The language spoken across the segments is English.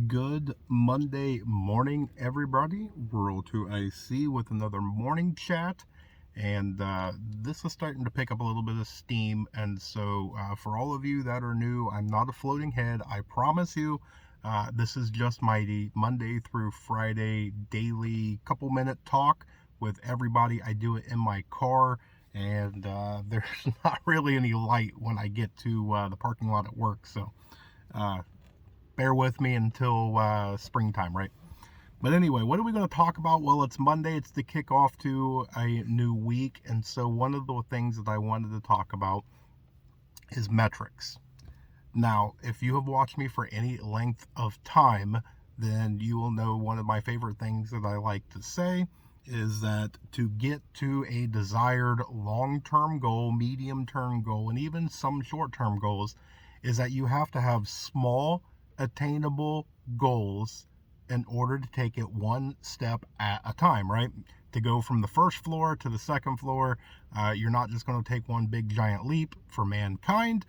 Good Monday morning, everybody. Rural 2IC with another morning chat. And this is starting to pick up a little bit of steam. And so, for all of you that are new, I'm not a floating head. I promise you, this is just my Monday through Friday daily couple minute talk with everybody. I do it in my car. And there's not really any light when I get to the parking lot at work. So, uh, bear with me until springtime, right? But anyway, what are we going to talk about? Well, it's Monday. It's the kickoff to a new week. And so, one of the things that I wanted to talk about is metrics. Now, if you have watched me for any length of time, then you will know one of my favorite things that I like to say is that to get to a desired long term goal, medium term goal, and even some short term goals, is that you have to have small, attainable goals in order to take it one step at a time, right? To go from the first floor to the second floor, you're not just going to take one big giant leap for mankind.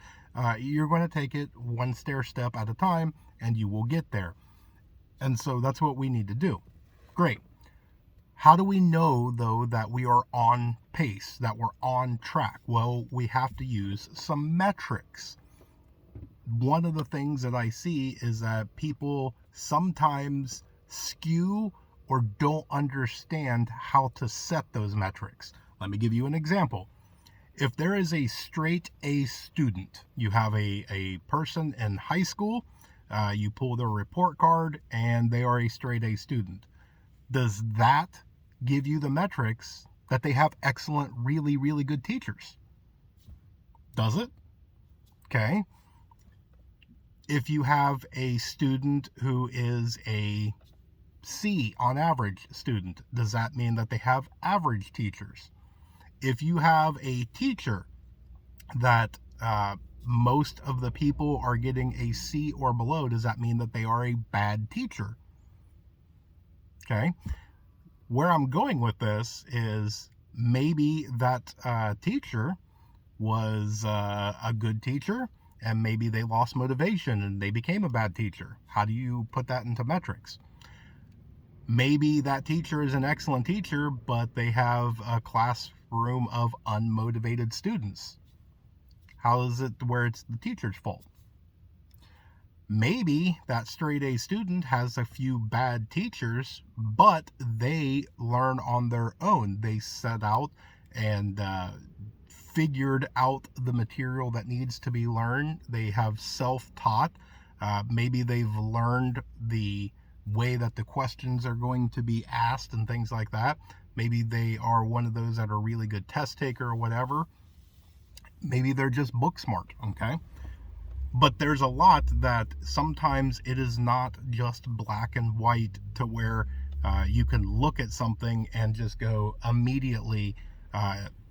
You're going to take it one stair step at a time and you will get there. And so that's what we need to do. Great. How do we know, though, that we are on pace, that we're on track? Well, we have to use some metrics. One of the things that I see is that people sometimes skew or don't understand how to set those metrics. Let me give you an example. If there is a straight A student, you have a person in high school, you pull their report card, and they are a straight A student. Does that give you the metrics that they have excellent, really, really good teachers? Does it? Okay. If you have a student who is a C on average student, does that mean that they have average teachers? If you have a teacher that most of the people are getting a C or below, does that mean that they are a bad teacher? Okay. Where I'm going with this is maybe that teacher was a good teacher and maybe they lost motivation and they became a bad teacher. How do you put that into metrics? Maybe that teacher is an excellent teacher, but they have a classroom of unmotivated students. How is it where it's the teacher's fault? Maybe that straight A student has a few bad teachers, but they learn on their own. They set out and figured out the material that needs to be learned. They have self-taught. Maybe they've learned the way that the questions are going to be asked and things like that. Maybe they are one of those that are really good test taker or whatever. Maybe they're just book smart, okay? But there's a lot that sometimes it is not just black and white to where you can look at something and just go immediately,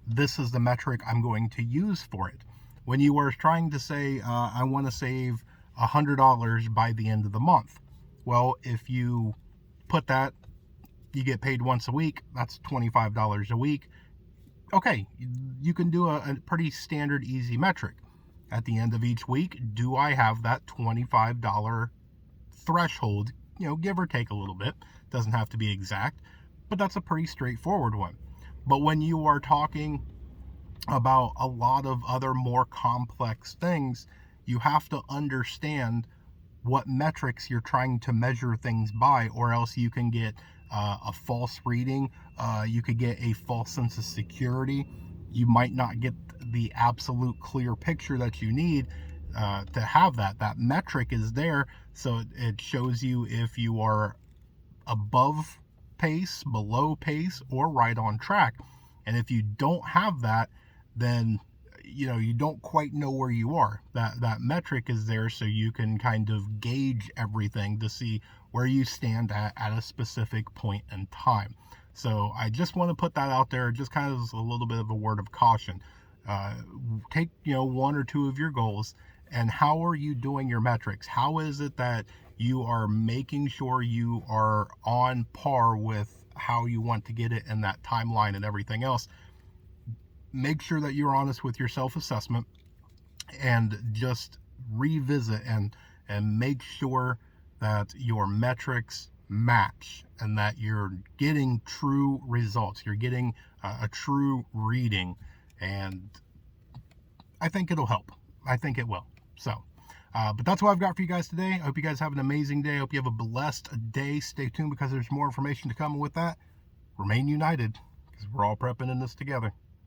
this is the metric I'm going to use for it. When you are trying to say, I want to save $100 by the end of the month, well, if you put that, you get paid once a week, that's $25 a week. Okay, you can do a pretty standard, easy metric. At the end of each week, do I have that $25 threshold? Give or take a little bit. Doesn't have to be exact, but that's a pretty straightforward one. But when you are talking about a lot of other more complex things, you have to understand what metrics you're trying to measure things by, or else you can get a false reading. You could get a false sense of security. You might not get the absolute clear picture that you need to have that. That metric is there, so it shows you if you are above pace, below pace, or right on track. And if you don't have that, then you don't quite know where you are. That metric is there so you can kind of gauge everything to see where you stand at a specific point in time. So I just want to put that out there, just kind of as a little bit of a word of caution. Take one or two of your goals, and how are you doing your metrics? How is it that you are making sure you are on par with how you want to get it in that timeline and everything else? Make sure that you're honest with your self-assessment and just revisit and make sure that your metrics match and that you're getting true results. You're getting a true reading, and I think it'll help. I think it will. So, but that's what I've got for you guys today. I hope you guys have an amazing day. I hope you have a blessed day. Stay tuned because there's more information to come. And with that, remain united because we're all prepping in this together.